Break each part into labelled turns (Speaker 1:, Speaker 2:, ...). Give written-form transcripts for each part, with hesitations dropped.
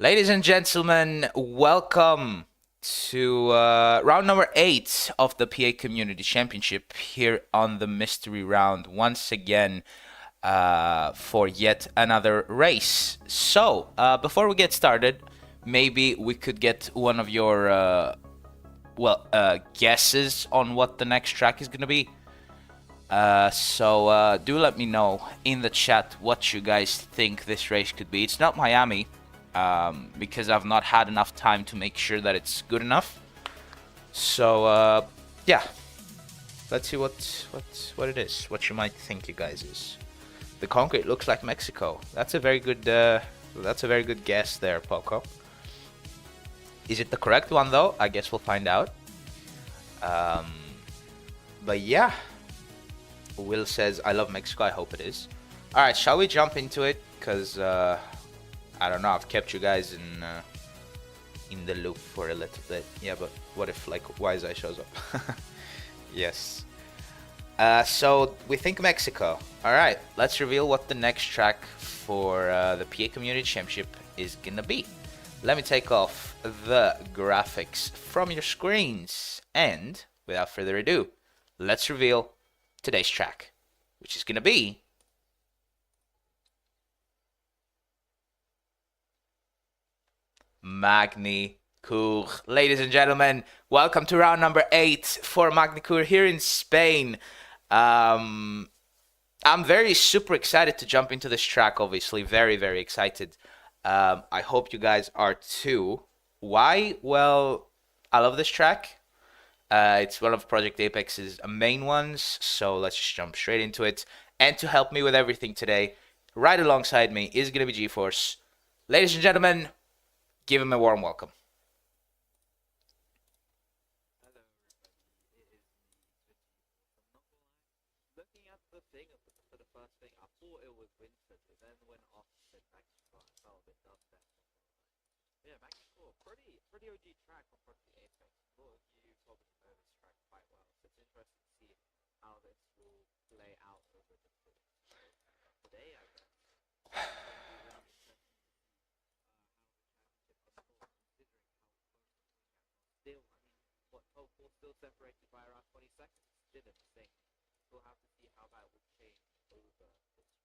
Speaker 1: Ladies and gentlemen, welcome to round number 8 of the PA Community Championship here on the mystery round once again for yet another race. So, before we get started, maybe we could get one of your guesses on what the next track is going to be. So do let me know in the chat what you guys think this race could be. It's not Miami, because I've not had enough time to make sure that it's good enough. So yeah, let's see what it is. What you might think, you guys, is. The concrete looks like Mexico. That's a very good guess there, Poco. Is it the correct one though? I guess we'll find out. But yeah. Will says, I love Mexico. I hope it is. Alright, shall we jump into it? Because, I don't know, I've kept you guys in the loop for a little bit. Yeah, but what if, like, Wise Eye shows up? Yes. So, we think Mexico. Alright, let's reveal what the next track for the PA Community Championship is gonna be. Let me take off the graphics from your screens. And, without further ado, let's reveal today's track, which is going to be Magny-Cours. Ladies and gentlemen, welcome to round number 8 for Magny-Cours here in Spain. I'm very super excited to jump into this track, obviously. Very, very excited. I hope you guys are too. Why? Well, I love this track. It's one of Project Apex's main ones, so let's just jump straight into it. And to help me with everything today, right alongside me is going to be GeForce. Ladies and gentlemen, give him a warm welcome.
Speaker 2: Hello, everybody. It is me, I'm not gonna lie. Looking at the thing for the first thing, I thought it was Winston, but then when after said Mexico, I felt a bit dubstep. Yeah, Mexico, pretty OG track on Project Apex. A lot of you probably know this track quite well, so it's interesting to see how this will play out over the course of today, I guess. It's going to be really interesting to see how the championship unfolds, considering how close the points gap are still. I mean, what, top four still separated by around 20 seconds? Still in the same. We'll have to see how that will change over this race.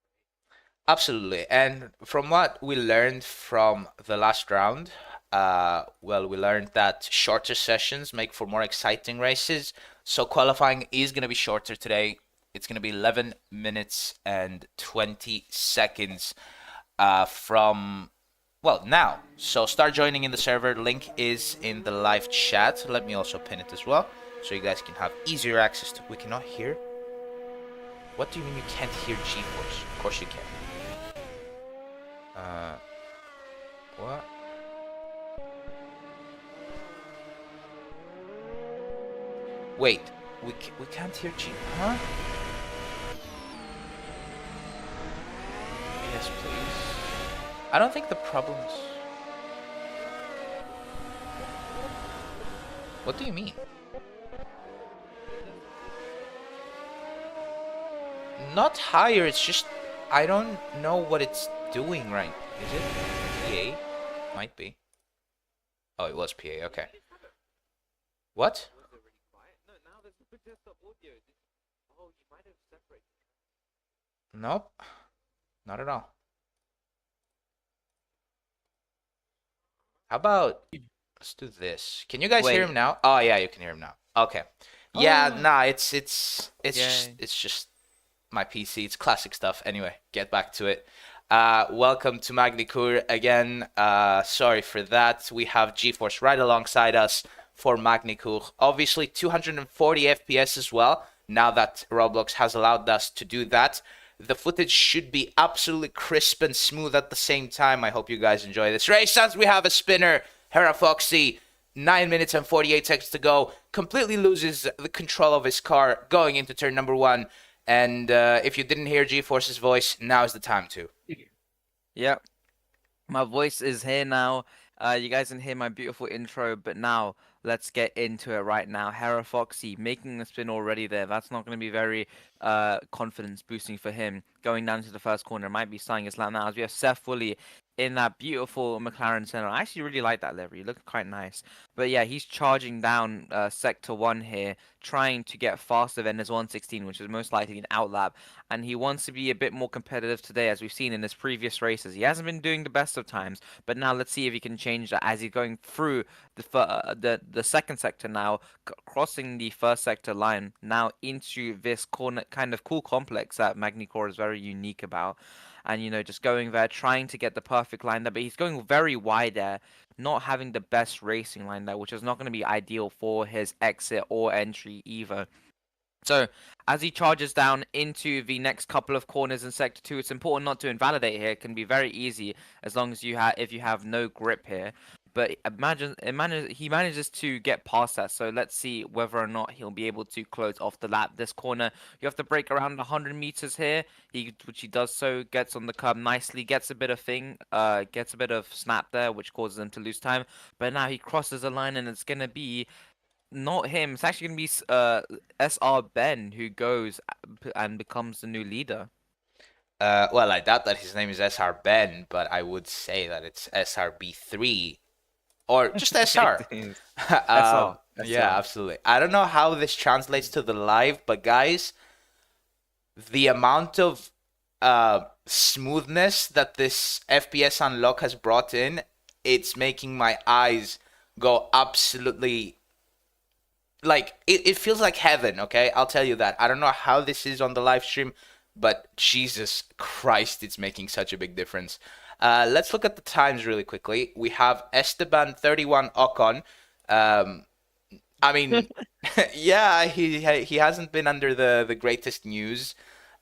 Speaker 1: Absolutely. And from what we learned from the last round, well, we learned that shorter sessions make for more exciting races. So qualifying is going to be shorter today. It's going to be 11 minutes and 20 seconds from, well, now. So start joining in the server. Link is in the live chat. Let me also pin it as well, so you guys can have easier access to. We cannot hear? What do you mean you can't hear GeForce? Of course you can. What? Wait, we can't hear G, huh? Yes, please. I don't think the problem's... What do you mean? Not higher, it's just... I don't know what it's doing right. Is it PA? Might be. Oh, it was PA, okay. What?
Speaker 2: Was it really quiet? No, now there's no desktop audio. Oh, you might have separated.
Speaker 1: Nope. Not at all. How about... Let's do this. Can you guys hear him now? Oh, yeah, you can hear him now. Okay. Yeah, nah, it's just my PC. It's classic stuff. Anyway, get back to it. Welcome to Magny-Cours again. Sorry for that. We have GeForce right alongside us for Magny-Cours. Obviously, 240 FPS as well, now that Roblox has allowed us to do that. The footage should be absolutely crisp and smooth at the same time. I hope you guys enjoy this race as we have a spinner, Hera Foxy. 9 minutes and 48 seconds to go. Completely loses the control of his car going into turn number 1. And if you didn't hear GeForce's voice, now is the time to.
Speaker 3: Yep. My voice is here now. You guys can hear my beautiful intro, but now let's get into it right now. Hera Foxy making the spin already there. That's not going to be very confidence boosting for him. Going down to the first corner might be starting his lap now as we have Seth Woolley in that beautiful McLaren Senna. I actually really like that livery. It looked quite nice. But yeah, he's charging down Sector 1 here, trying to get faster than his 116, which is most likely an outlap. And he wants to be a bit more competitive today, as we've seen in his previous races. He hasn't been doing the best of times, but now let's see if he can change that as he's going through the second sector now, crossing the first sector line now into this corner kind of cool complex that Magny-Cours is very unique about. And just going there, trying to get the perfect line there, but he's going very wide there, not having the best racing line there, which is not going to be ideal for his exit or entry either. So as he charges down into the next couple of corners in Sector 2, it's important not to invalidate here. It can be very easy as long as if you have no grip here. But he manages to get past that. So let's see whether or not he'll be able to close off the lap. This corner, you have to break around 100 meters here. Which he does so, gets on the curb nicely, gets a bit of snap there, which causes him to lose time. But now he crosses the line, and it's gonna be not him. It's actually gonna be SR Ben who goes and becomes the new leader.
Speaker 1: Well, I doubt that his name is SR Ben, but I would say that it's SRB3 or just SR.
Speaker 3: SR.
Speaker 1: Yeah, absolutely. I don't know how this translates to the live, but guys, the amount of smoothness that this FPS unlock has brought in, it's making my eyes go absolutely, like, it feels like heaven, okay? I'll tell you that. I don't know how this is on the live stream, but Jesus Christ, it's making such a big difference. Let's look at the times really quickly. We have Esteban 31 Ocon. I mean, yeah, he hasn't been under the greatest news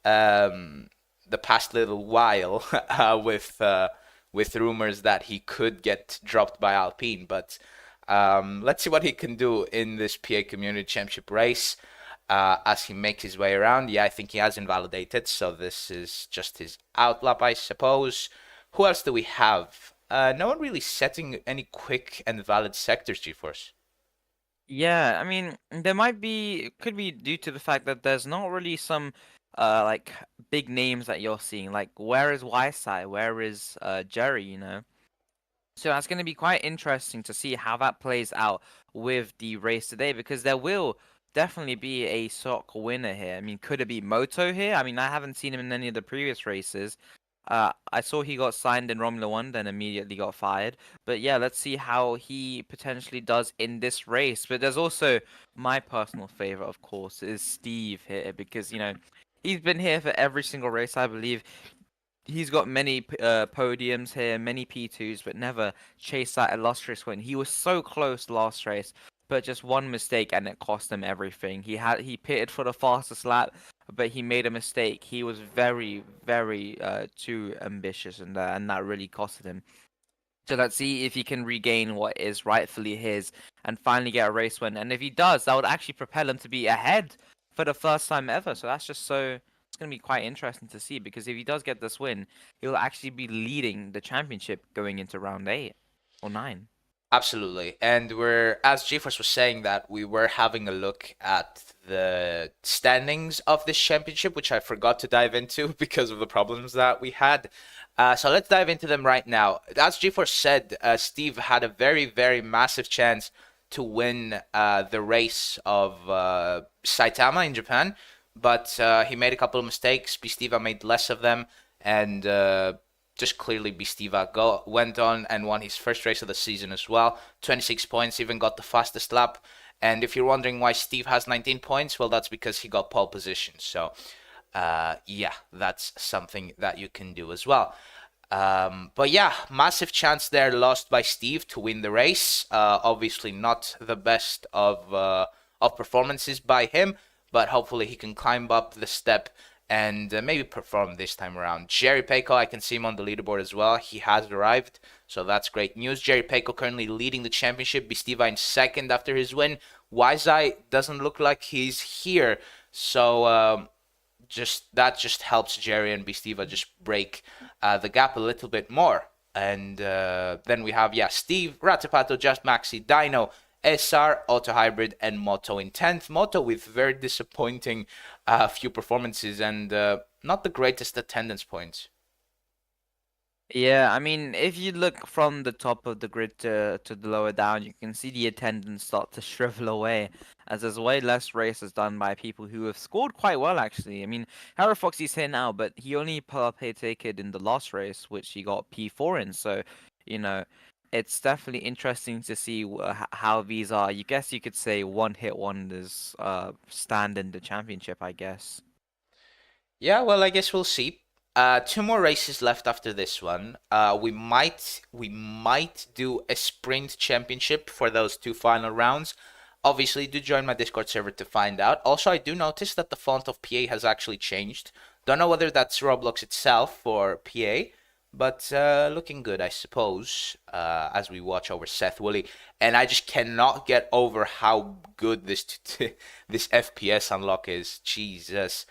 Speaker 1: the past little while with rumors that he could get dropped by Alpine, but let's see what he can do in this PA Community Championship race as he makes his way around. Yeah, I think he has invalidated, so this is just his outlap, I suppose. Who else do we have? No one really setting any quick and valid sectors, GeForce.
Speaker 3: Yeah, I mean, could be due to the fact that there's not really some like big names that you're seeing. Like, where is Wyside? Where is Jerry? So that's going to be quite interesting to see how that plays out with the race today, because there will definitely be a SOC winner here. I mean, could it be Moto here? I mean, I haven't seen him in any of the previous races. I saw he got signed in Formula 1, then immediately got fired. But yeah, let's see how he potentially does in this race. But there's also my personal favorite, of course, is Steve here, because, he's been here for every single race, I believe. He's got many podiums here, many P2s, but never chased that illustrious win. He was so close last race, but just one mistake and it cost him everything. He pitted for the fastest lap, but he made a mistake. He was very, very too ambitious, and that really costed him. So let's see if he can regain what is rightfully his and finally get a race win. And if he does, that would actually propel him to be ahead for the first time ever. So that's just so. It's going to be quite interesting to see, because if he does get this win, he'll actually be leading the championship going into round 8 or 9.
Speaker 1: Absolutely. And as GeForce was saying, that we were having a look at the standings of this championship, which I forgot to dive into because of the problems that we had. So let's dive into them right now. As GeForce said, Steve had a very, very massive chance to win the race of Saitama in Japan, but he made a couple of mistakes. Bistiva made less of them, and just clearly Bistiva went on and won his first race of the season as well. 26 points, even got the fastest lap. And if you're wondering why Steve has 19 points, well, that's because he got pole position. So, yeah, that's something that you can do as well. But yeah, massive chance there lost by Steve to win the race. Obviously not the best of performances by him, but hopefully he can climb up the step and maybe perform this time around. Jerry Payco, I can see him on the leaderboard as well. He has arrived, so that's great news. Jerry Payco currently leading the championship. Bistiva in second after his win. Wyside doesn't look like he's here, so that just helps Jerry and Bistiva just break the gap a little bit more. And then we have, Steve, Ratipato, Just Maxi, Dino, SR, Auto Hybrid, and Moto in 10th. Moto with very disappointing few performances and not the greatest attendance points.
Speaker 3: Yeah, I mean, if you look from the top of the grid to the lower down, you can see the attendance start to shrivel away, as there's way less races done by people who have scored quite well, actually. I mean, Harrow Foxy's here now, but he only partaken in the last race, which he got P4 in, so, you know, it's definitely interesting to see how these are. You guess you could say one-hit wonders stand in the championship, I guess.
Speaker 1: Yeah, well, I guess we'll see. Two more races left after this one. We might do a sprint championship for those two final rounds. Obviously, do join my Discord server to find out. Also, I do notice that the font of PA has actually changed. Don't know whether that's Roblox itself or PA, but looking good, I suppose, as we watch over Seth Woolley. And I just cannot get over how good this this FPS unlock is. Jesus.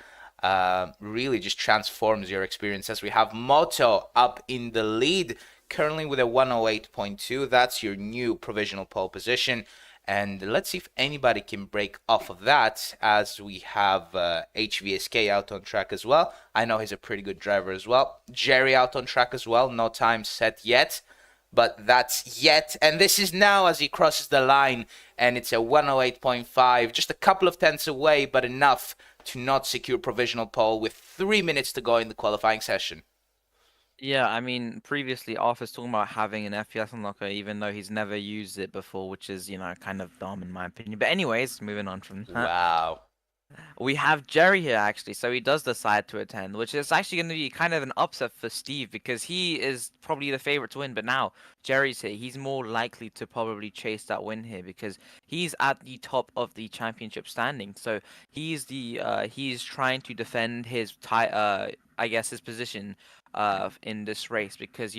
Speaker 1: Really just transforms your experience, as we have Moto up in the lead currently with a 108.2. That's your new provisional pole position. And let's see if anybody can break off of that, as we have HVSK out on track as well. I know he's a pretty good driver as well. Jerry out on track as well. No time set yet, but that's yet. And this is now as he crosses the line, and it's a 108.5, just a couple of tenths away, but enough to not secure provisional pole with 3 minutes to go in the qualifying session.
Speaker 3: Yeah, I mean, previously Arthur's talking about having an FPS unlocker even though he's never used it before, which is, kind of dumb in my opinion. But anyways, moving on from that.
Speaker 1: Wow.
Speaker 3: We have Jerry here actually, so he does decide to attend, which is actually going to be kind of an upset for Steve because he is probably the favorite to win. But now Jerry's here, he's more likely to probably chase that win here because he's at the top of the championship standing. So he's trying to defend his I guess his position in this race because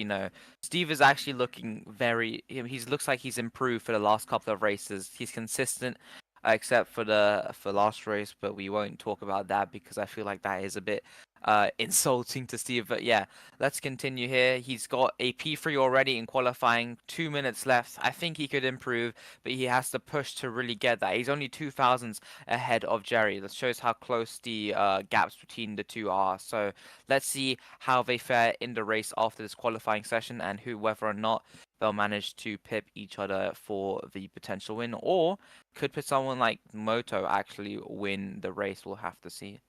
Speaker 3: Steve is actually looking he looks like he's improved for the last couple of races. He's consistent except for for last race, but we won't talk about that because I feel like that is a bit insulting to Steve. But yeah, let's continue here. He's got a P3 already in qualifying, 2 minutes left. I think he could improve, but he has to push to really get that. He's only 2 thousandths ahead of Jerry. That shows how close the gaps between the two are. So let's see how they fare in the race after this qualifying session and whether or not they'll manage to pip each other for the potential win, or could someone like Moto actually win the race? We'll have to see.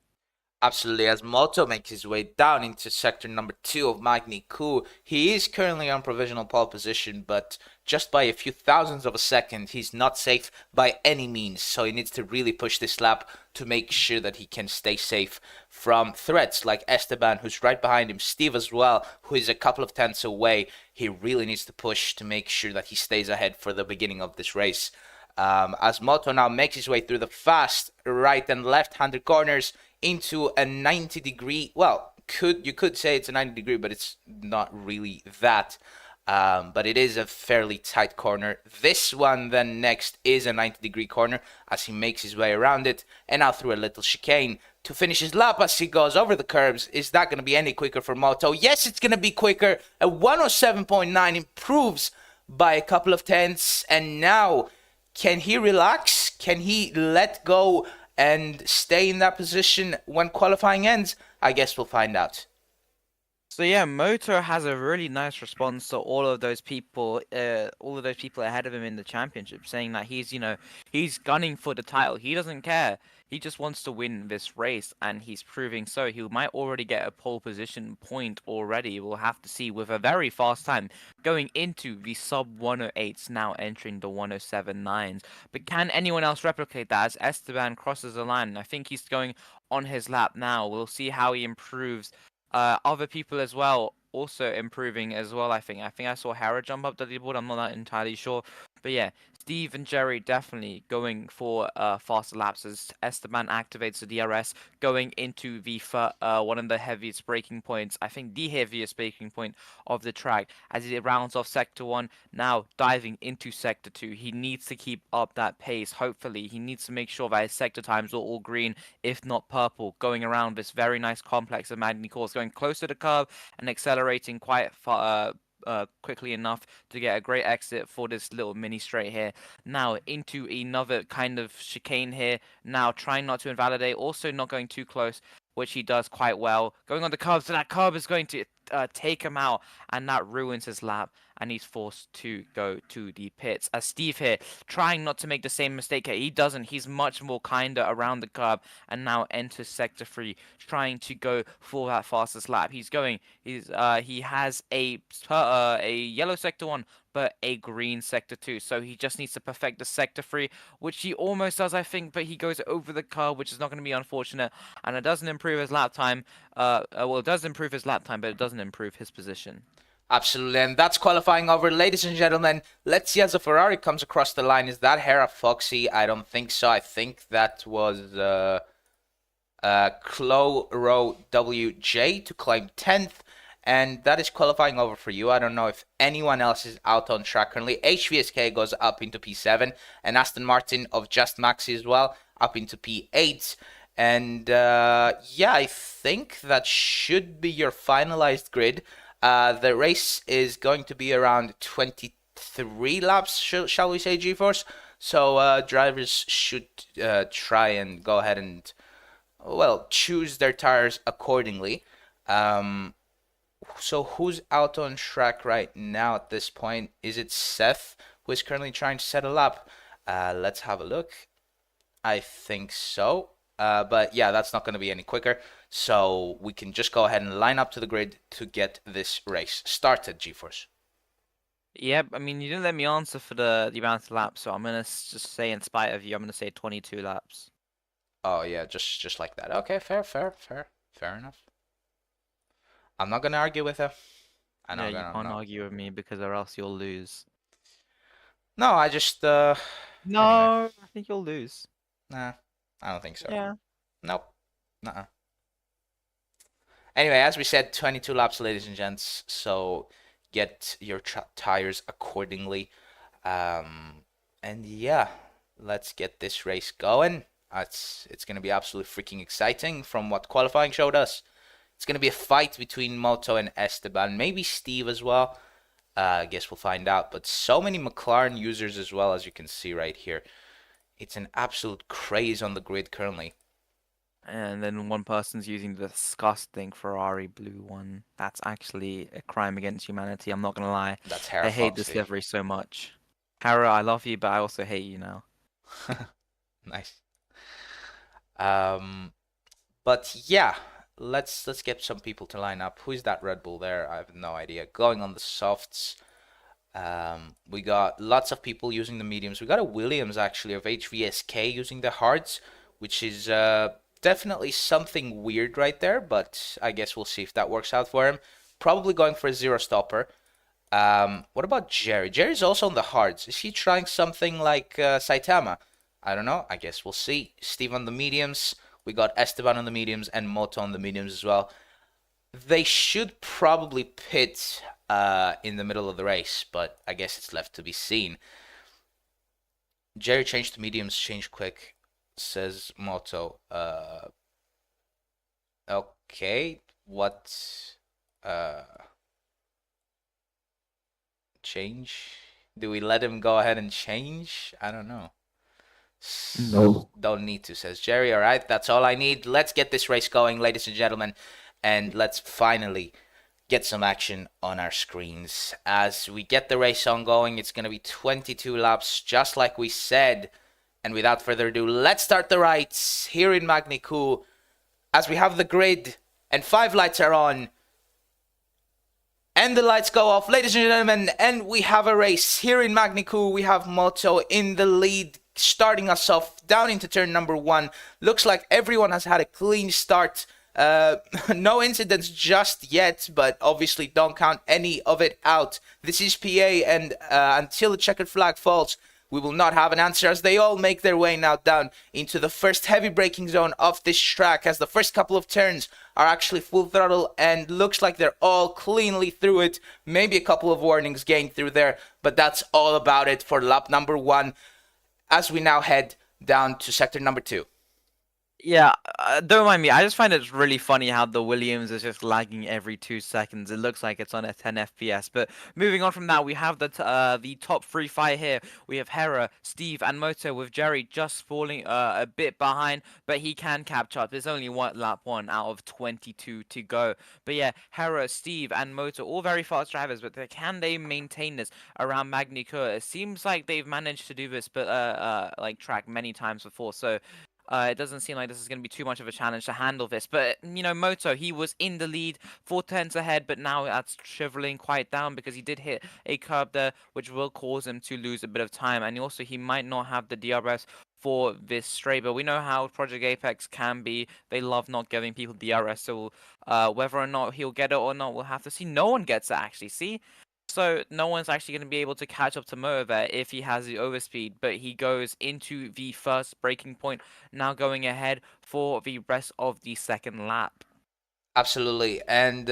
Speaker 1: Absolutely, as Moto makes his way down into sector number 2 of Magni Coup, he is currently on provisional pole position, but just by a few thousandths of a second, he's not safe by any means, so he needs to really push this lap to make sure that he can stay safe from threats like Esteban, who's right behind him, Steve as well, who is a couple of tenths away. He really needs to push to make sure that he stays ahead for the beginning of this race. As Moto now makes his way through the fast right and left-handed corners into a 90-degree, well, you could say it's a 90-degree, but it's not really that. But it is a fairly tight corner. This one then next is a 90-degree corner as he makes his way around it, and now through a little chicane to finish his lap as he goes over the curbs. Is that going to be any quicker for Moto? Yes, it's going to be quicker. A 107.9 improves by a couple of tenths, and now can he relax? Can he let go and stay in that position when qualifying ends? I guess we'll find out.
Speaker 3: So yeah, Moto has a really nice response to all of those people ahead of him in the championship, saying that he's gunning for the title. He doesn't care. He just wants to win this race, and he's proving so. He might already get a pole position point already. We'll have to see with a very fast time going into the sub 108s, now entering the 107.9s. But can anyone else replicate that as Esteban crosses the line? I think he's going on his lap now. We'll see how he improves. Other people as well also improving as well. I think I saw Hera jump up the leaderboard. I'm not that entirely sure, but yeah, Steve and Jerry definitely going for faster laps as Esteban activates the DRS, going into the one of the heaviest braking points. I think the heaviest braking point of the track as he rounds off sector 1. Now diving into sector 2. He needs to keep up that pace. Hopefully, he needs to make sure that his sector times are all green, if not purple, going around this very nice complex of Magny course, going close to the curve and accelerating quite far, quickly enough to get a great exit for this little mini straight here. Now into another kind of chicane here. Now trying not to invalidate, also not going too close, which he does quite well. Going on the curb, so that curb is going to take him out, and that ruins his lap, and he's forced to go to the pits. As Steve here, trying not to make the same mistake here, he doesn't. He's much more kinder around the curb, and now enters sector 3, trying to go for that fastest lap. He has a yellow sector 1, but a green sector 2. So he just needs to perfect the sector 3, which he almost does, I think, but he goes over the curb, which is not going to be unfortunate, and it doesn't improve his lap time. Well, it does improve his lap time, but it doesn't improve his position.
Speaker 1: Absolutely, and that's qualifying over, ladies and gentlemen. Let's see as a Ferrari comes across the line. Is that Hera Foxy? I don't think so. I think that was Cloro WJ to claim 10th, and that is qualifying over for you. I don't know if anyone else is out on track currently. HVSK goes up into P7, and Aston Martin of Just Maxi as well up into P8. And yeah, I think that should be your finalized grid. The race is going to be around 23 laps, shall we say, GeForce? So drivers should try and go ahead and, well, choose their tires accordingly. So who's out on track right now at this point? Is it Seth, who is currently trying to settle up? Let's have a look. I think so. But yeah, that's not going to be any quicker. So we can just go ahead and line up to the grid to get this race started, GeForce.
Speaker 3: Yep, I mean, you didn't let me answer for the amount of laps, so I'm going to just say, in spite of you, I'm going to say 22 laps.
Speaker 1: Oh, yeah, just like that. Okay, fair enough. I'm not going to argue with her.
Speaker 3: You can't argue with me because or else you'll lose.
Speaker 1: No, I just,
Speaker 3: No,
Speaker 1: anyway.
Speaker 3: I think you'll lose.
Speaker 1: Nah, I don't think so.
Speaker 3: Yeah.
Speaker 1: Nope. Nuh-uh. Anyway, as we said, 22 laps, ladies and gents. So get your tires accordingly. And yeah, let's get this race going. It's going to be absolutely freaking exciting from what qualifying showed us. It's going to be a fight between Moto and Esteban, maybe Steve as well. I guess we'll find out. But so many McLaren users as well, as you can see right here. It's an absolute craze on the grid currently.
Speaker 3: And then one person's using the disgusting Ferrari blue one. That's actually a crime against humanity. I'm not gonna lie.
Speaker 1: That's Hera
Speaker 3: I hate
Speaker 1: Foxy.
Speaker 3: this livery so much. Hera, I love you, but I also hate you now.
Speaker 1: Nice. But yeah, let's get some people to line up. Who's that Red Bull there? I have no idea. Going on the softs. We got lots of people using the mediums. We got a Williams actually of HVSK using the hards, which is definitely something weird right there, but I guess we'll see if that works out for him. Probably going for a zero stopper. What about Jerry? Jerry's also on the hards. Is he trying something like Saitama? I don't know. I guess we'll see. Steve on the mediums. We got Esteban on the mediums and Moto on the mediums as well. They should probably pit in the middle of the race, but I guess it's left to be seen. Jerry changed to mediums, change quick, says Moto. Okay, what change? Do we let him go ahead and change? I don't know.
Speaker 3: No.
Speaker 1: Don't need to, says Jerry. All right, that's all I need. Let's get this race going, ladies and gentlemen, and let's finally get some action on our screens. As we get the race ongoing, it's going to be 22 laps, just like we said. And without further ado, let's start the rights here in Magny-Cours. As we have the grid, and 5 lights are on. And the lights go off, ladies and gentlemen, and we have a race here in Magny-Cours. We have Moto in the lead, starting us off down into turn number 1. Looks like everyone has had a clean start. No incidents just yet, but obviously don't count any of it out. This is PA, and until the checkered flag falls, we will not have an answer, as they all make their way now down into the first heavy braking zone of this track, as the first couple of turns are actually full throttle, and looks like they're all cleanly through it. Maybe a couple of warnings gained through there, but that's all about it for lap number 1, as we now head down to sector number 2.
Speaker 3: Yeah, don't mind me. I just find it really funny how the Williams is just lagging every 2 seconds. It looks like it's on a 10 FPS. But moving on from that, we have the top three fight here. We have Hera, Steve, and Moto, with Jerry just falling a bit behind, but he can catch up. There's only one lap one out of 22 to go. But yeah, Hera, Steve, and Moto, all very fast drivers. But can they maintain this around Magny-Cours? It seems like they've managed to do this, but like track many times before. So. It doesn't seem like this is going to be too much of a challenge to handle this. But, you know, Moto, he was in the lead, 4 tenths ahead, but now that's shriveling quite down because he did hit a curb there, which will cause him to lose a bit of time. And also, he might not have the DRS for this straight, but we know how Project Apex can be. They love not giving people DRS, so whether or not he'll get it or not, we'll have to see. No one gets it, actually. See? So no one's actually going to be able to catch up to Mo there if he has the overspeed, but he goes into the first breaking point, now going ahead for the rest of the second lap.
Speaker 1: Absolutely. And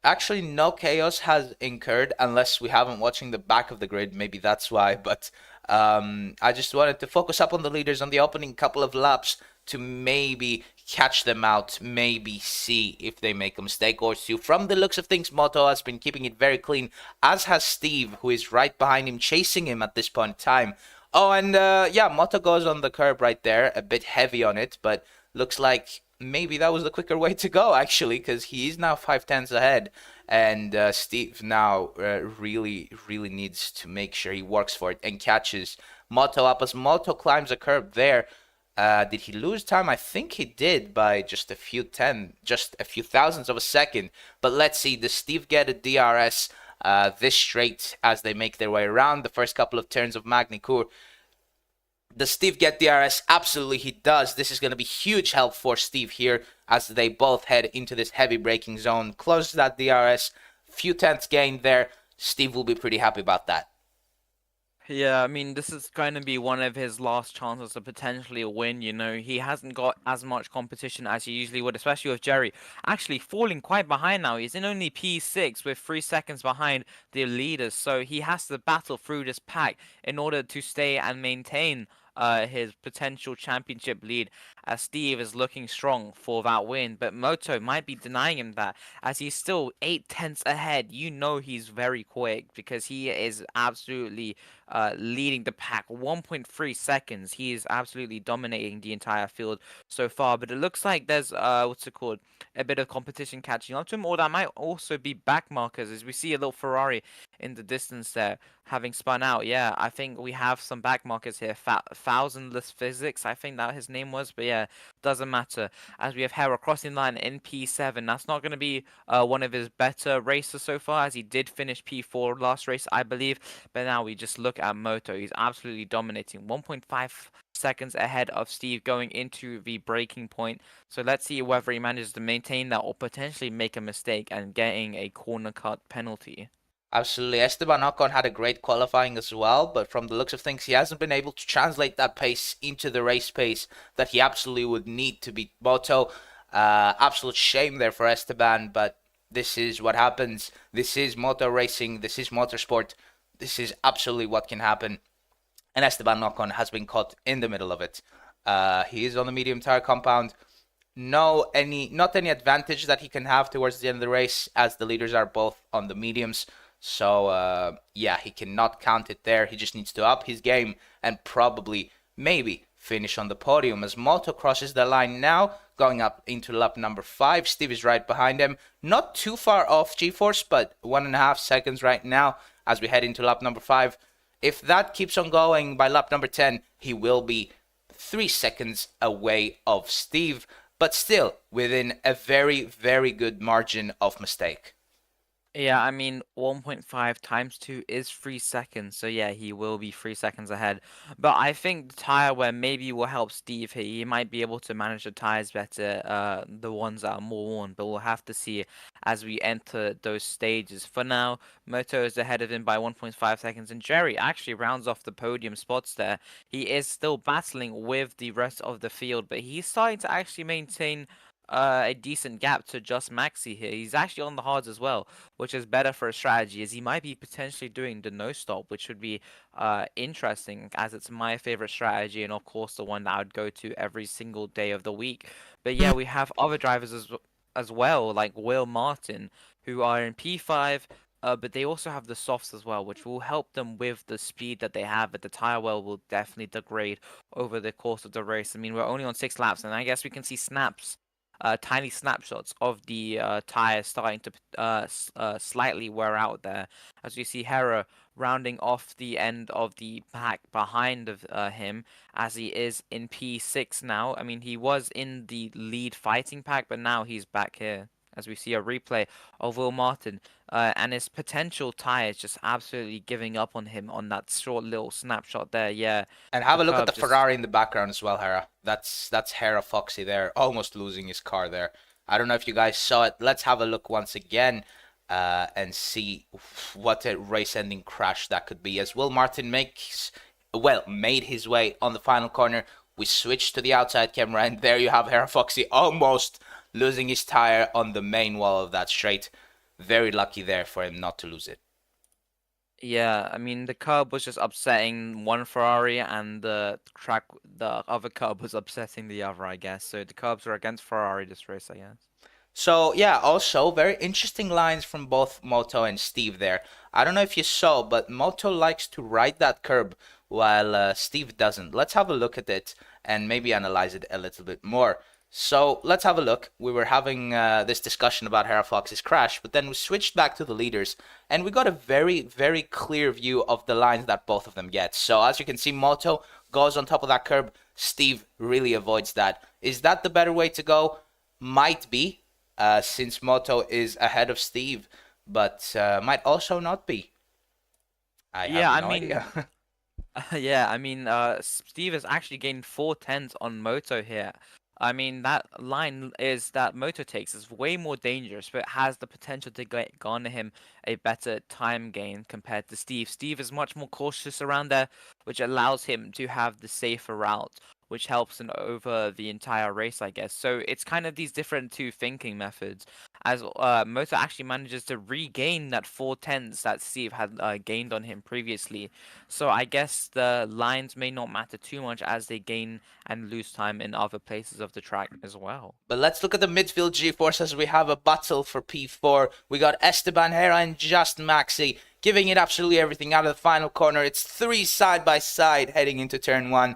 Speaker 1: actually, no chaos has incurred unless we haven't watching the back of the grid. Maybe that's why. But I just wanted to focus up on the leaders on the opening couple of laps to maybe catch them out, maybe see if they make a mistake or two. From the looks of things, Moto has been keeping it very clean, as has Steve, who is right behind him, chasing him at this point in time. Oh, and yeah, Moto goes on the curb right there, a bit heavy on it, but looks like maybe that was the quicker way to go, actually, because he is now 5 tenths ahead. And Steve now really needs to make sure he works for it and catches Moto up as Moto climbs a curb there. Did he lose time? I think he did by just just a few thousandths of a second. But let's see, does Steve get a DRS this straight as they make their way around the first couple of turns of Magny-Cours? Does Steve get DRS? Absolutely, he does. This is going to be huge help for Steve here as they both head into this heavy braking zone. Closes that DRS. Few tenths gained there. Steve will be pretty happy about that.
Speaker 3: Yeah, I mean, this is going to be one of his last chances to potentially win. You know, he hasn't got as much competition as he usually would, especially with Jerry actually falling quite behind now. He's in only P6 with 3 seconds behind the leaders, so he has to battle through this pack in order to stay and maintain his potential championship lead, as Steve is looking strong for that win. But Moto might be denying him that, as he's still 8 tenths ahead. You know he's very quick because he is absolutely leading the pack 1.3 seconds. He is absolutely dominating the entire field so far. But it looks like there's what's it called, a bit of competition catching up to him, or that might also be back markers, as we see a little Ferrari in the distance there having spun out. Yeah, I think we have some back markers here. Thousandless Physics, I think that his name was, but yeah, doesn't matter. As we have Hera crossing line in P7, that's not going to be one of his better races so far, as he did finish P4 last race, I believe. But now we just look at Moto. He's absolutely dominating. 1.5 seconds ahead of Steve going into the breaking point. So let's see whether he manages to maintain that or potentially make a mistake and getting a corner cut penalty.
Speaker 1: Absolutely. Esteban Ocon had a great qualifying as well, but from the looks of things, he hasn't been able to translate that pace into the race pace that he absolutely would need to beat Moto. Absolute shame there for Esteban, but this is what happens. This is motor racing. This is motorsport. This is absolutely what can happen. And Esteban Ocon has been caught in the middle of it. He is on the medium tire compound. Not any advantage that he can have towards the end of the race, as the leaders are both on the mediums. So yeah, he cannot count it there. He just needs to up his game and probably, maybe, finish on the podium. As Moto crosses the line now, going up into lap number 5. Steve is right behind him. Not too far off G-Force, but 1.5 seconds right now as we head into lap number 5. If that keeps on going by lap number 10, he will be 3 seconds away of Steve, but still within a very good margin of mistake.
Speaker 3: Yeah, I mean, 1.5 times 2 is 3 seconds, so yeah, he will be 3 seconds ahead. But I think the tire wear maybe will help Steve here. He might be able to manage the tires better, the ones that are more worn, but we'll have to see as we enter those stages. For now, Moto is ahead of him by 1.5 seconds, and Jerry actually rounds off the podium spots there. He is still battling with the rest of the field, but he's starting to actually maintain a decent gap to just Maxi here. He's actually on the hards as well, which is better for a strategy, as he might be potentially doing the no stop, which would be interesting, as it's my favorite strategy and of course the one that I would go to every single day of the week. But yeah, we have other drivers as well, like Will Martin, who are in P5. But they also have the softs as well, which will help them with the speed that they have. But the tire well will definitely degrade over the course of the race. I mean, we're only on 6 laps, and I guess we can see tiny snapshots of the tires starting to slightly wear out there. As you see Hera rounding off the end of the pack behind of him, as he is in P6 now. I mean, he was in the lead fighting pack, but now he's back here. As we see a replay of Will Martin and his potential tires just absolutely giving up on him on that short little snapshot there. Yeah,
Speaker 1: And have
Speaker 3: the
Speaker 1: a look at
Speaker 3: curb
Speaker 1: the
Speaker 3: just
Speaker 1: Ferrari in the background as well, Hera. That's Hera Foxy there, almost losing his car there. I don't know if you guys saw it. Let's have a look once again and see what a race-ending crash that could be. As Will Martin made his way on the final corner, we switched to the outside camera, and there you have Hera Foxy almost losing his tire on the main wall of that straight. Very lucky there for him not to lose it.
Speaker 3: Yeah, I mean the curb was just upsetting one Ferrari and the other curb was upsetting the other, I guess. So the curbs were against Ferrari this race, I guess.
Speaker 1: So yeah, also very interesting lines from both Moto and Steve there. I don't know if you saw, but Moto likes to ride that curb while Steve doesn't. Let's have a look at it and maybe analyze it a little bit more. So let's have a look. We were having this discussion about Hera Fox's crash, but then we switched back to the leaders, and we got a very, very clear view of the lines that both of them get. So as you can see, Moto goes on top of that curb. Steve really avoids that. Is that the better way to go? Might be, since Moto is ahead of Steve, but might also not be. I
Speaker 3: Yeah,
Speaker 1: have
Speaker 3: I
Speaker 1: no
Speaker 3: mean,
Speaker 1: idea.
Speaker 3: yeah, I mean, Steve has actually gained 4 tenths on Moto here. I mean, that line is that Moto takes is way more dangerous, but has the potential to garner him a better time gain compared to Steve. Steve is much more cautious around there, which allows him to have the safer route, which helps him over the entire race, I guess. So it's kind of these different two thinking methods. As Moto actually manages to regain that 4 tenths that Steve had gained on him previously. So I guess the lines may not matter too much as they gain and lose time in other places of the track as well.
Speaker 1: But let's look at the midfield G-Force as we have a battle for P4. We got Esteban, Hera, and Just Maxi giving it absolutely everything out of the final corner. It's 3 side by side heading into turn 1.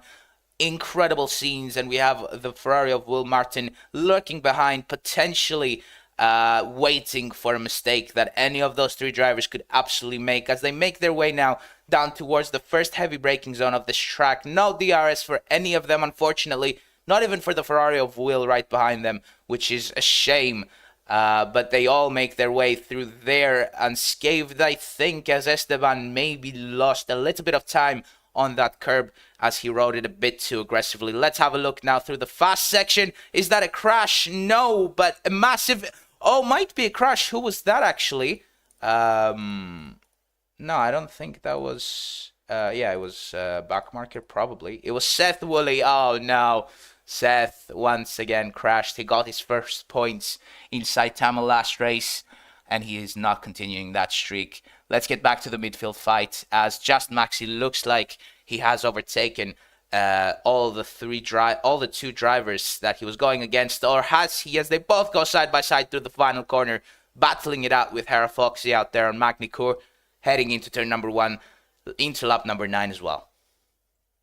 Speaker 1: Incredible scenes, and we have the Ferrari of Will Martin lurking behind, potentially waiting for a mistake that any of those 3 drivers could absolutely make as they make their way now down towards the first heavy braking zone of this track. No DRS for any of them, unfortunately. Not even for the Ferrari of Will right behind them, which is a shame. But they all make their way through there unscathed, I think, as Esteban maybe lost a little bit of time on that curb as he rode it a bit too aggressively. Let's have a look now through the fast section. Is that a crash? No, but a massive... Oh, might be a crash. Who was that, actually? No, I don't think that was... yeah, it was backmarker, probably. It was Seth Woolley. Oh, no. Seth, once again, crashed. He got his first points in Saitama last race, and he is not continuing that streak. Let's get back to the midfield fight, as Just Maxi looks like he has overtaken all the 2 drivers that he was going against, or has he, as they both go side by side through the final corner, battling it out with Hera Foxy out there on Magny-Cours, heading into turn number 1, into lap number 9 as well.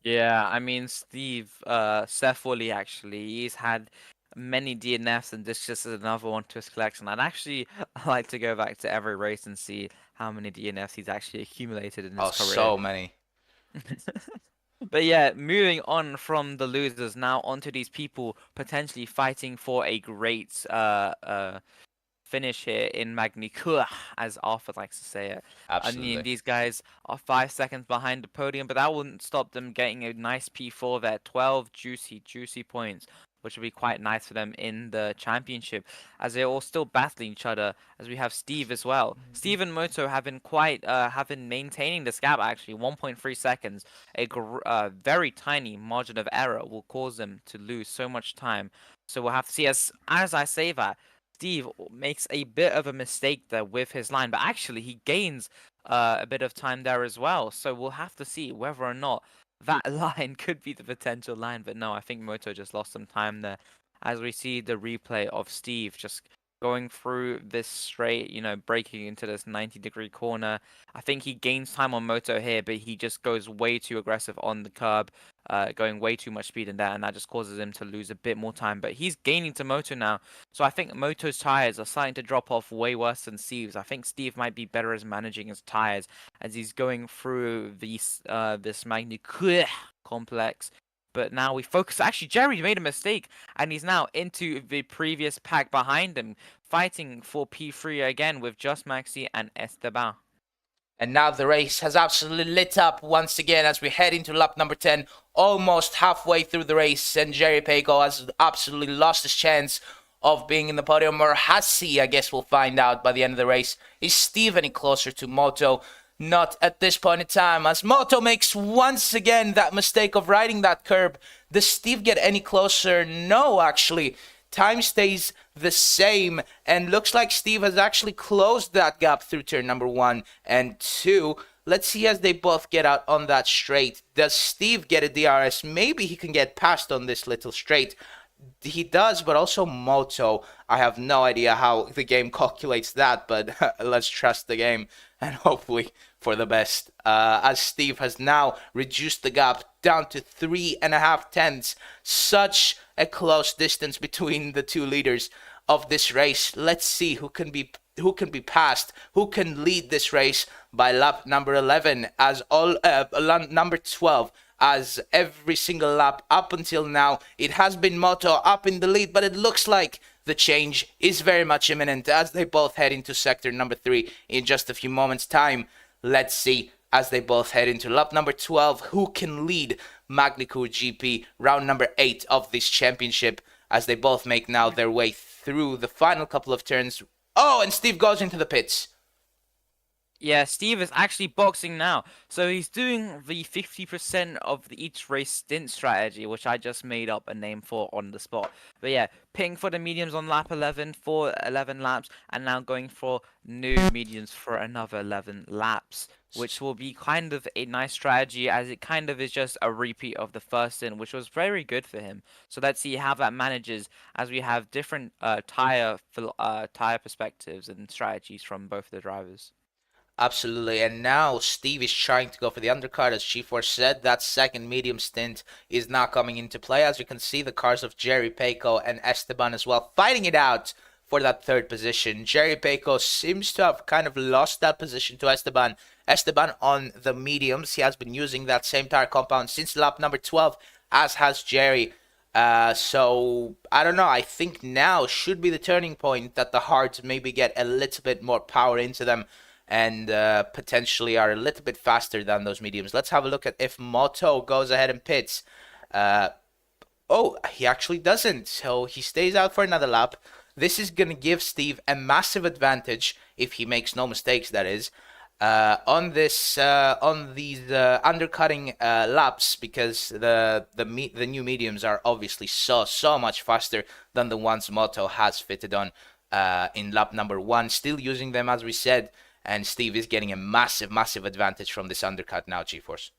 Speaker 3: Yeah, I mean, Seth Woolley actually, he's had many DNFs, and this just is another one to his collection. I'd actually like to go back to every race and see how many DNFs he's actually accumulated in his career.
Speaker 1: So many.
Speaker 3: But yeah, moving on from the losers now onto these people potentially fighting for a great finish here in Magny-Cours, as Arthur likes to say it.
Speaker 1: Absolutely.
Speaker 3: I mean, these guys are 5 seconds behind the podium, but that wouldn't stop them getting a nice P4 there. 12 juicy points which will be quite nice for them in the championship, as they're all still battling each other. As we have Steve as well. Steve and Moto have been have been maintaining this gap actually, 1.3 seconds. A very tiny margin of error will cause them to lose so much time. So we'll have to see. As I say that, Steve makes a bit of a mistake there with his line, but actually he gains a bit of time there as well. So we'll have to see whether or not that line could be the potential line. But no, I think Moto just lost some time there. As we see the replay of Steve just going through this straight, breaking into this 90-degree corner. I think he gains time on Moto here, but he just goes way too aggressive on the curb, going way too much speed in that, and that just causes him to lose a bit more time. But he's gaining to Moto now, so I think Moto's tires are starting to drop off way worse than Steve's. I think Steve might be better as managing his tires as he's going through this Magny complex. But now we focus. Actually, Jerry made a mistake, and he's now into the previous pack behind him, fighting for P3 again with Just Maxi and Esteban.
Speaker 1: And now the race has absolutely lit up once again as we head into lap number 10, almost halfway through the race, and Jerry Paco has absolutely lost his chance of being in the podium, or has he? I guess we'll find out by the end of the race. Is Steve any closer to Moto? Not at this point in time, as Moto makes once again that mistake of riding that curb. Does Steve get any closer? No, actually. Time stays the same, and looks like Steve has actually closed that gap through turn number 1 and 2. Let's see as they both get out on that straight. Does Steve get a DRS? Maybe he can get past on this little straight. He does, but also Moto. I have no idea how the game calculates that, but let's trust the game and hopefully for the best. As Steve has now reduced the gap down to 3.5 tenths. Such a close distance between the two leaders of this race. Let's see who can be passed, who can lead this race by lap number 11, as number 12. As every single lap up until now, it has been Moto up in the lead, but it looks like the change is very much imminent as they both head into sector number 3 in just a few moments' time. Let's see, as they both head into lap number 12, who can lead Magny-Cours GP round number 8 of this championship, as they both make now their way through the final couple of turns. Oh, and Steve goes into the pits.
Speaker 3: Yeah, Steve is actually boxing now. So he's doing the 50% of each race stint strategy, which I just made up a name for on the spot. But yeah, pitting for the mediums on lap 11 for 11 laps, and now going for new mediums for another 11 laps, which will be kind of a nice strategy, as it kind of is just a repeat of the first stint, which was very good for him. So let's see how that manages, as we have different tire perspectives and strategies from both the drivers.
Speaker 1: Absolutely, and now Steve is trying to go for the undercut. As G4 said, that second medium stint is now coming into play. As you can see, the cars of Jerry Paco and Esteban as well fighting it out for that third position. Jerry Paco seems to have kind of lost that position to Esteban. Esteban on the mediums. He has been using that same tire compound since lap number 12, as has Jerry. So, I don't know. I think now should be the turning point that the hards maybe get a little bit more power into them, and potentially are a little bit faster than those mediums. Let's have a look at if Moto goes ahead and pits. Oh, he actually doesn't. So he stays out for another lap. This is going to give Steve a massive advantage, if he makes no mistakes, that is, on these undercutting laps, because the new mediums are obviously so much faster than the ones Moto has fitted on in lap number 1. Still using them, as we said. And Steve is getting a massive advantage from this undercut now, G-Force.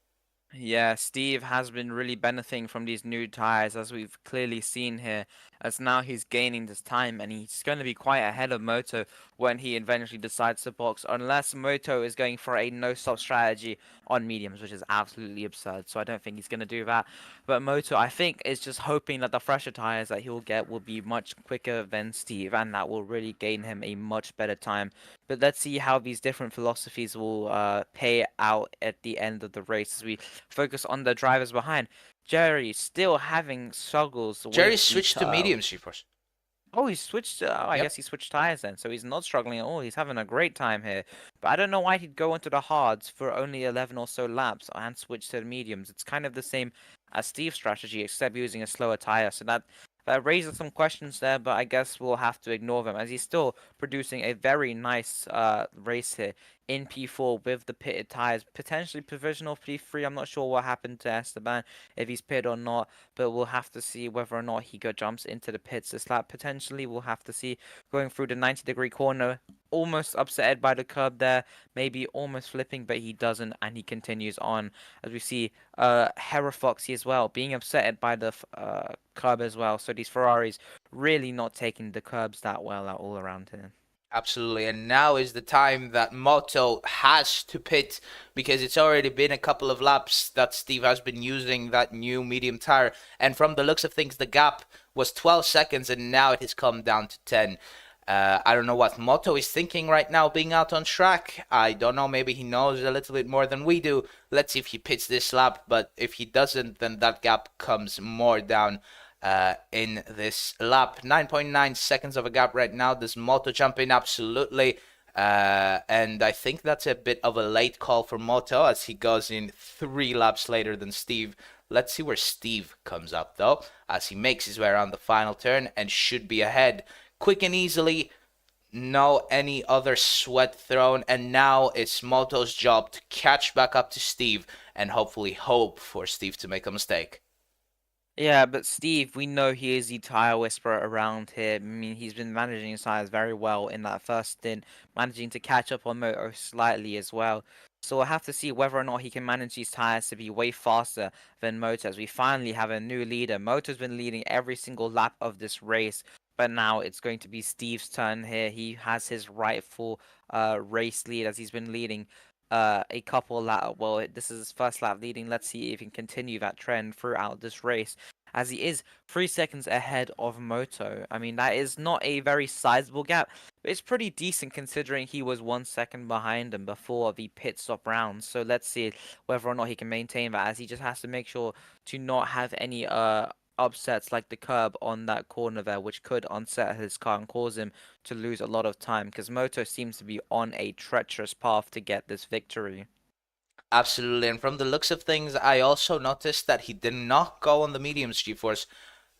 Speaker 3: Yeah, Steve has been really benefiting from these new tires, as we've clearly seen here, as now he's gaining this time, and he's going to be quite ahead of Moto when he eventually decides to box, unless Moto is going for a no-stop strategy on mediums, which is absolutely absurd, so I don't think he's going to do that. But Moto, I think, is just hoping that the fresher tires that he'll get will be much quicker than Steve, and that will really gain him a much better time. But let's see how these different philosophies will pay out at the end of the race, as we focus on the drivers behind. Jerry still having struggles.
Speaker 1: Jerry switched to mediums, G-Force.
Speaker 3: Oh, he switched. I guess he switched tires then, so he's not struggling at all. He's having a great time here. But I don't know why he'd go into the hards for only 11 or so laps and switch to the mediums. It's kind of the same as Steve's strategy, except using a slower tire. So That raises some questions there, but I guess we'll have to ignore them as he's still producing a very nice race here in P4 with the pitted tires, potentially provisional P3. I'm not sure what happened to Esteban, if he's pitted or not, but we'll have to see whether or not he jumps into the pits this lap. Potentially, we'll have to see going through the 90-degree corner, almost upsetted by the curb there, maybe almost flipping, but he doesn't, and he continues on. As we see Hera Foxy as well being upset by the curb as well. So these Ferraris really not taking the curbs that well at all around here.
Speaker 1: Absolutely, and now is the time that Moto has to pit because it's already been a couple of laps that Steve has been using that new medium tire, and from the looks of things, the gap was 12 seconds, and now it has come down to 10. I don't know what Moto is thinking right now being out on track. I don't know, maybe he knows a little bit more than we do. Let's see if he pits this lap, but if he doesn't, then that gap comes more down in this lap. 9.9 seconds of a gap right now. Does Moto jump in? Absolutely. And I think that's a bit of a late call for Moto as he goes in 3 laps later than Steve. Let's see where Steve comes up though, as he makes his way around the final turn and should be ahead. Quick and easily, no any other sweat thrown, and now it's Moto's job to catch back up to Steve and hopefully hope for Steve to make a mistake.
Speaker 3: Yeah, but Steve, we know he is the tire whisperer around here. I mean, he's been managing his tires very well in that first stint, managing to catch up on Moto slightly as well. So we'll have to see whether or not he can manage these tires to be way faster than Moto as we finally have a new leader. Moto's been leading every single lap of this race, but now it's going to be Steve's turn here. He has his rightful race lead as he's been leading a couple lap. Well, this is his first lap leading. Let's see if he can continue that trend throughout this race, as he is 3 seconds ahead of Moto. I mean, that is not a very sizable gap, but it's pretty decent considering he was 1 second behind him before the pit stop round. So let's see whether or not he can maintain that, as he just has to make sure to not have any upsets like the curb on that corner there, which could unset his car and cause him to lose a lot of time, because Moto seems to be on a treacherous path to get this victory.
Speaker 1: Absolutely, and from the looks of things, I also noticed that he did not go on the mediums, GeForce.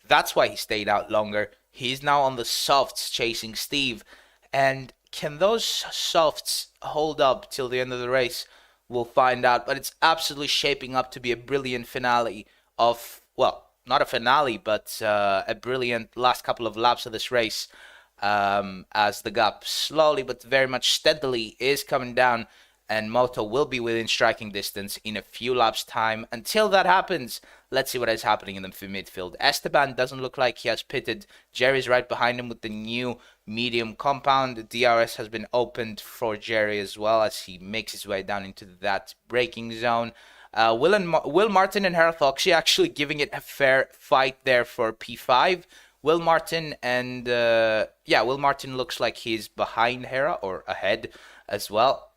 Speaker 1: That's why he stayed out longer. He's now on the softs chasing Steve, and can those softs hold up till the end of the race? We'll find out, but it's absolutely shaping up to be a brilliant finale of, well, not a finale, but a brilliant last couple of laps of this race, as the gap slowly but very much steadily is coming down, and Moto will be within striking distance in a few laps' time. Until that happens, let's see what is happening in the midfield. Esteban doesn't look like he has pitted. Jerry's right behind him with the new medium compound. The DRS has been opened for Jerry as well as he makes his way down into that braking zone. Will Martin and Hera Foxy actually giving it a fair fight there for P5. Will Martin Will Martin looks like he's behind Hera or ahead as well.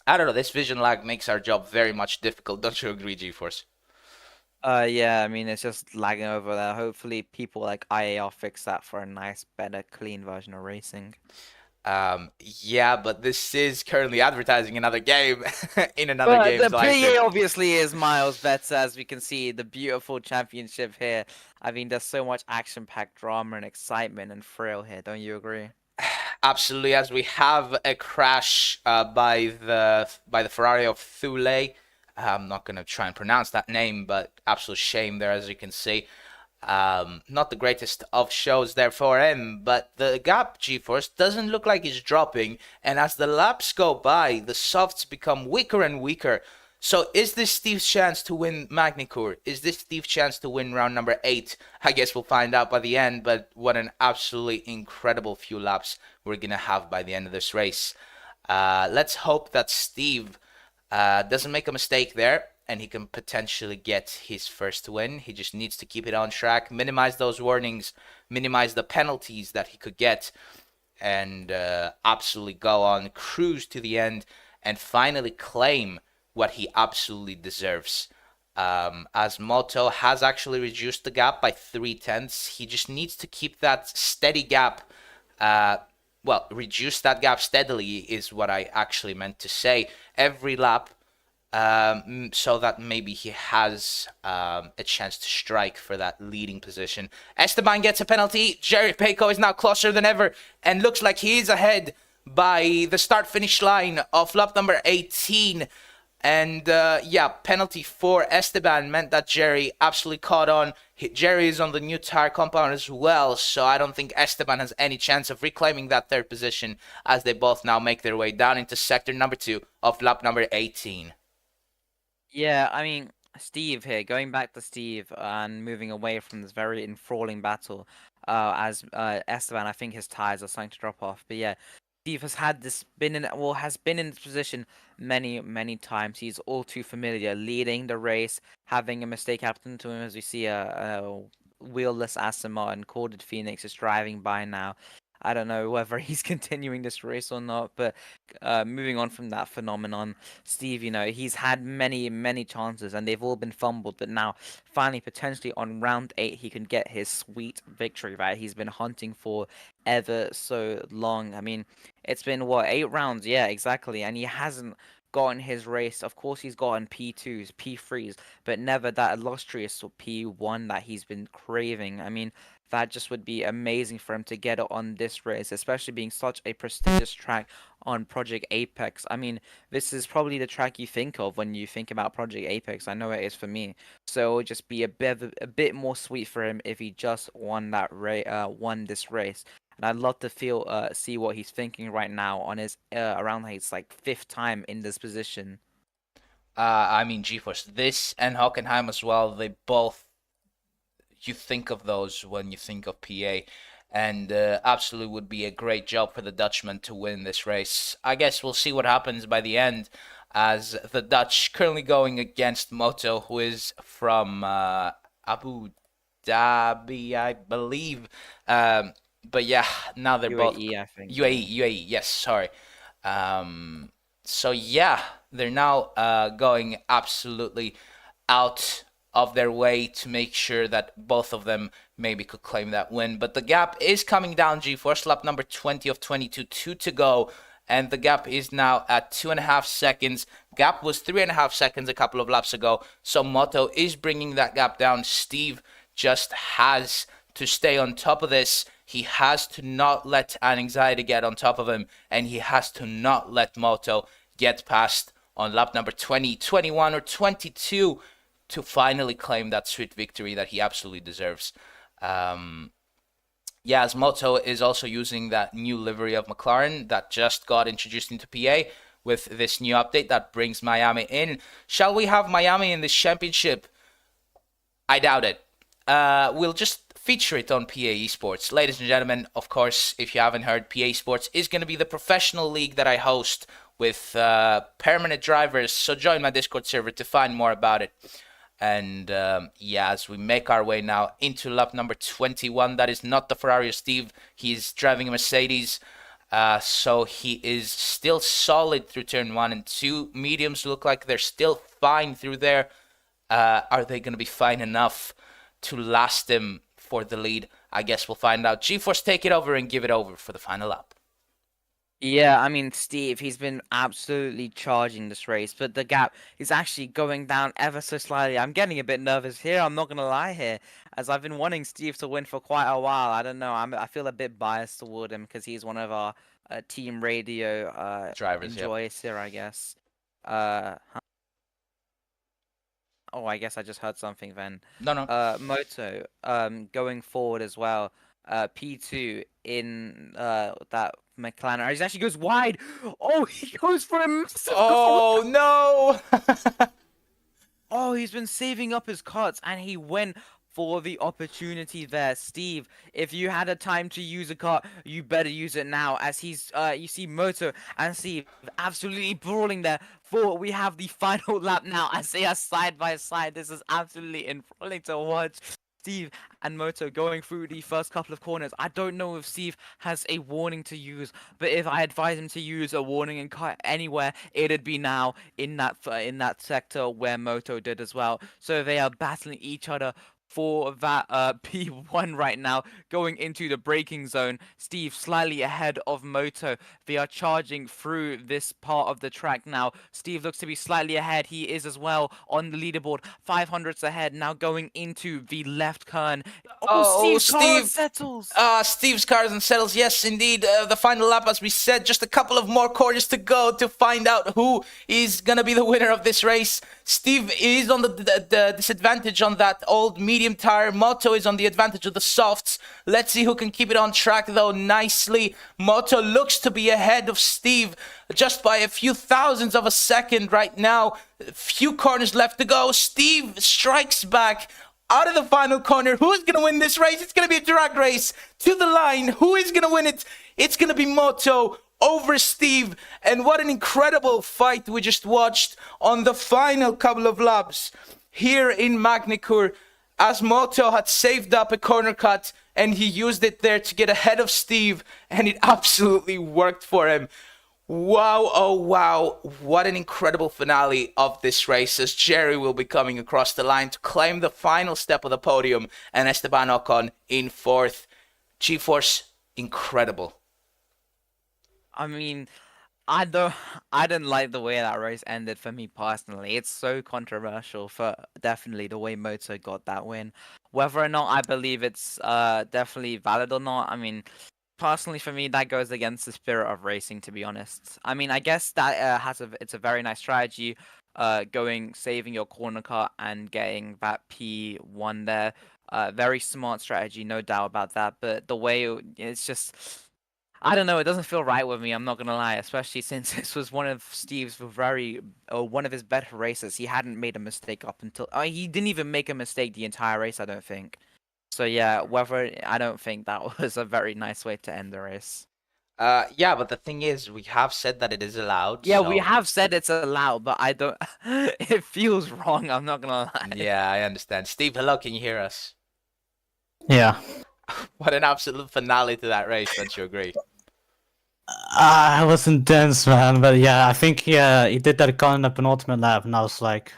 Speaker 1: I don't know, this vision lag makes our job very much difficult. Don't you agree, GeForce?
Speaker 3: Yeah, I mean, it's just lagging over there. Hopefully people like IAR fix that for a nice, better, clean version of racing.
Speaker 1: Yeah, but this is currently advertising another game in another game.
Speaker 3: The PA obviously is miles better, as we can see the beautiful championship here. I mean, there's so much action-packed drama and excitement and thrill here. Don't you agree?
Speaker 1: Absolutely, as we have a crash by the Ferrari of Thule. I'm not gonna try and pronounce that name, but absolute shame there, as you can see. Not the greatest of shows there for him, but the gap, GeForce, doesn't look like it's dropping, and as the laps go by, the softs become weaker and weaker. So is this Steve's chance to win Magny-Cours? Is this Steve's chance to win round number 8? I guess we'll find out by the end, but what an absolutely incredible few laps we're going to have by the end of this race. Let's hope that Steve doesn't make a mistake there and he can potentially get his first win. He just needs to keep it on track, minimize those warnings, minimize the penalties that he could get, and absolutely go on, cruise to the end, and finally claim what he absolutely deserves. As Moto has actually reduced the gap by 0.3. He just needs to keep that steady gap. Reduce that gap steadily is what I actually meant to say. Every lap, so that maybe he has a chance to strike for that leading position. Esteban gets a penalty. Jerry Payco is now closer than ever and looks like he is ahead by the start-finish line of lap number 18. And yeah, penalty for Esteban meant that Jerry absolutely caught on. Jerry is on the new tire compound as well, so I don't think Esteban has any chance of reclaiming that third position as they both now make their way down into sector number 2 of lap number 18.
Speaker 3: Yeah, I mean, Steve here, going back to Steve and moving away from this very enthralling battle, as Esteban, I think his tires are starting to drop off. But yeah, Steve has been in this position many times. He's all too familiar, leading the race, having a mistake happen to him as we see a wheelless Aston Martin corded Phoenix is driving by now. I don't know whether he's continuing this race or not, but moving on from that phenomenon, Steve, he's had many chances and they've all been fumbled, but now finally potentially on round 8 he can get his sweet victory that he's been hunting for ever so long. I mean, it's been what, 8 rounds? Yeah, exactly. And he hasn't gotten his race. Of course he's gotten P2s, P3s, but never that illustrious P1 that he's been craving. I mean, that just would be amazing for him to get it on this race, especially being such a prestigious track on Project Apex. I mean, this is probably the track you think of when you think about Project Apex. I know it is for me. So it would just be a bit more sweet for him if he just won this race. And I'd love to see what he's thinking right now on his around his like 5th time in this position.
Speaker 1: I mean, GeForce, this and Hockenheim as well, they both, you think of those when you think of PA, and absolutely would be a great job for the Dutchman to win this race. I guess we'll see what happens by the end, as the Dutch currently going against Moto, who is from Abu Dhabi, I believe. But yeah, now they're both
Speaker 3: UAE, I think.
Speaker 1: UAE. Yes, sorry. So yeah, they're now going absolutely out of their way to make sure that both of them maybe could claim that win. But the gap is coming down, GeForce. Lap number 20 of 22, 2 to go. And the gap is now at 2.5 seconds. Gap was 3.5 seconds a couple of laps ago. So Moto is bringing that gap down. Steve just has to stay on top of this. He has to not let an anxiety get on top of him. And he has to not let Moto get past on lap number 20, 21, or 22 to finally claim that sweet victory that he absolutely deserves. Yeah, as Moto is also using that new livery of McLaren that just got introduced into PA with this new update that brings Miami in. Shall we have Miami in this championship? I doubt it. We'll just feature it on PA Esports. Ladies and gentlemen, of course, if you haven't heard, PA Esports is going to be the professional league that I host with permanent drivers. So join my Discord server to find more about it. And yeah, as we make our way now into lap number 21, that is not the Ferrari of Steve. He's driving a Mercedes. So he is still solid through turn 1 and 2. Mediums look like they're still fine through there. Are they going to be fine enough to last him for the lead? I guess we'll find out. GeForce, take it over and give it over for the final lap.
Speaker 3: Yeah, I mean, Steve, he's been absolutely charging this race, but the gap is actually going down ever so slightly. I'm getting a bit nervous here, I'm not going to lie here, as I've been wanting Steve to win for quite a while. I don't know, I feel a bit biased toward him because he's one of our team radio
Speaker 1: drivers,
Speaker 3: enjoys here, I guess. Oh, I guess I just heard something then.
Speaker 1: No.
Speaker 3: Moto, going forward as well. P2 in that McLaren. He actually goes wide. Oh, he goes for a massive
Speaker 1: Oh, no.
Speaker 3: Oh, he's been saving up his cuts and he went for the opportunity there. Steve, if you had a time to use a cut, you better use it now, as he's you see Moto and Steve absolutely brawling there. For we have the final lap now as they are side by side. This is absolutely enthralling to watch. Steve and Moto going through the first couple of corners. I don't know if Steve has a warning to use, but if I advise him to use a warning and cut anywhere, it'd be now in that sector where Moto did as well. So they are battling each other for that P1 right now, going into the braking zone. Steve slightly ahead of Moto. They are charging through this part of the track now. Steve looks to be slightly ahead. He is as well on the leaderboard. 500s ahead, now going into the left turn. Oh, Steve's car settles!
Speaker 1: Steve's car settles, yes, indeed. The final lap, as we said, just a couple of more corners to go to find out who is going to be the winner of this race. Steve is on the disadvantage on that old medium tire. Moto is on the advantage of the softs. Let's see who can keep it on track, though, nicely. Moto looks to be ahead of Steve just by a few thousandths of a second right now. A few corners left to go. Steve strikes back out of the final corner. Who's going to win this race? It's going to be a drag race to the line. Who is going to win it? It's going to be Moto over Steve. And what an incredible fight we just watched on the final couple of laps here in Magny-Cours, as Moto had saved up a corner cut and he used it there to get ahead of Steve, and it absolutely worked for him. Wow, oh wow, what an incredible finale of this race, as Jerry will be coming across the line to claim the final step of the podium, and Esteban Ocon in fourth. G-Force, incredible.
Speaker 3: I mean, I didn't like the way that race ended for me personally. It's so controversial for definitely the way Moto got that win. Whether or not I believe it's definitely valid or not, I mean, personally for me that goes against the spirit of racing, to be honest. I mean, I guess that it's a very nice strategy, saving your corner cut and getting that P1 there. Very smart strategy, no doubt about that. But the way it's just, I don't know, it doesn't feel right with me, I'm not gonna lie, especially since this was one of Steve's one of his better races. He hadn't made a mistake up until he didn't even make a mistake the entire race, I don't think. So yeah, I don't think that was a very nice way to end the race.
Speaker 1: Yeah, but the thing is, we have said that it is allowed.
Speaker 3: Yeah,
Speaker 1: so...
Speaker 3: we have said it's allowed, but I don't. It feels wrong, I'm not gonna lie.
Speaker 1: Yeah, I understand. Steve, hello, can you hear us?
Speaker 4: Yeah.
Speaker 1: What an absolute finale to that race, don't you agree?
Speaker 4: It was intense, man. But yeah, I think he did that gun in the penultimate lap, and I was like,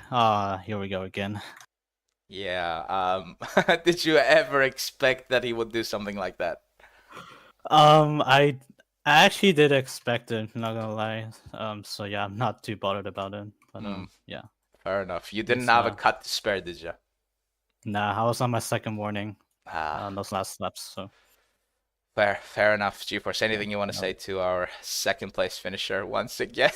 Speaker 4: here we go again.
Speaker 1: Yeah. Did you ever expect that he would do something like that?
Speaker 4: I actually did expect it, not gonna lie. So yeah, I'm not too bothered about it. But yeah.
Speaker 1: Fair enough. You didn't have a cut to spare, did you?
Speaker 4: Nah, I was on my second warning on those last laps, so.
Speaker 1: Fair enough, G-Force. Anything you want to say to our second place finisher once again?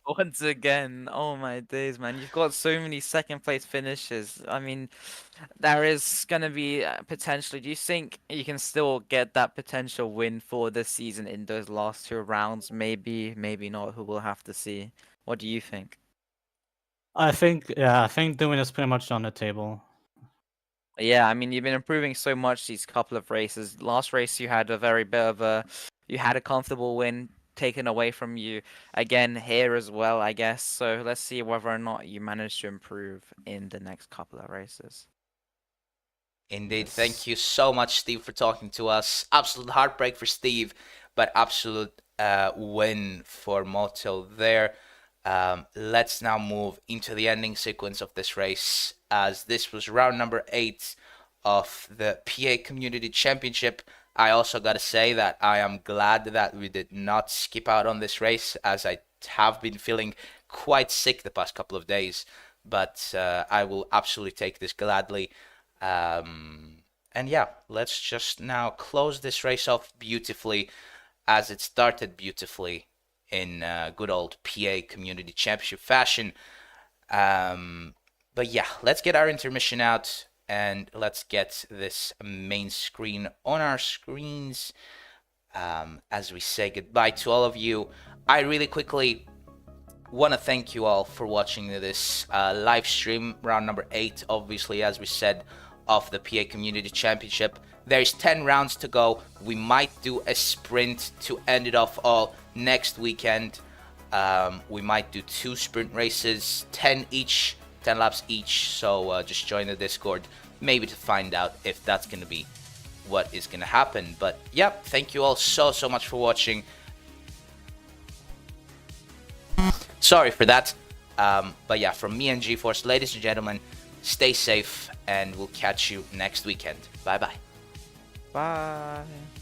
Speaker 3: Once again, oh my days, man. You've got so many second place finishes. I mean, there is going to be potentially. Do you think you can still get that potential win for this season in those last two rounds? Maybe, maybe not. Who will have to see. What do you think?
Speaker 4: I think doing is pretty much on the table.
Speaker 3: Yeah, I mean, you've been improving so much these couple of races. Last race, you had you had a comfortable win taken away from you. Again, here as well, I guess. So let's see whether or not you manage to improve in the next couple of races.
Speaker 1: Indeed. Yes. Thank you so much, Steve, for talking to us. Absolute heartbreak for Steve, but absolute win for Moto there. Let's now move into the ending sequence of this race, as this was round number 8 of the PA Community Championship. I also got to say that I am glad that we did not skip out on this race, as I have been feeling quite sick the past couple of days, but I will absolutely take this gladly. And yeah, let's just now close this race off beautifully, as it started beautifully in good old PA Community Championship fashion. But yeah, let's get our intermission out, and let's get this main screen on our screens as we say goodbye to all of you. I really quickly want to thank you all for watching this live stream, round number 8, obviously, as we said, of the PA Community Championship. There's 10 rounds to go. We might do a sprint to end it off all next weekend. We might do 2 sprint races, 10 laps each. So just join the Discord, maybe to find out if that's going to be what is going to happen. But yep, thank you all so much for watching. Sorry for that. But yeah, from me and G-Force, ladies and gentlemen, Stay safe, and we'll catch you next weekend. Bye bye.
Speaker 3: Bye.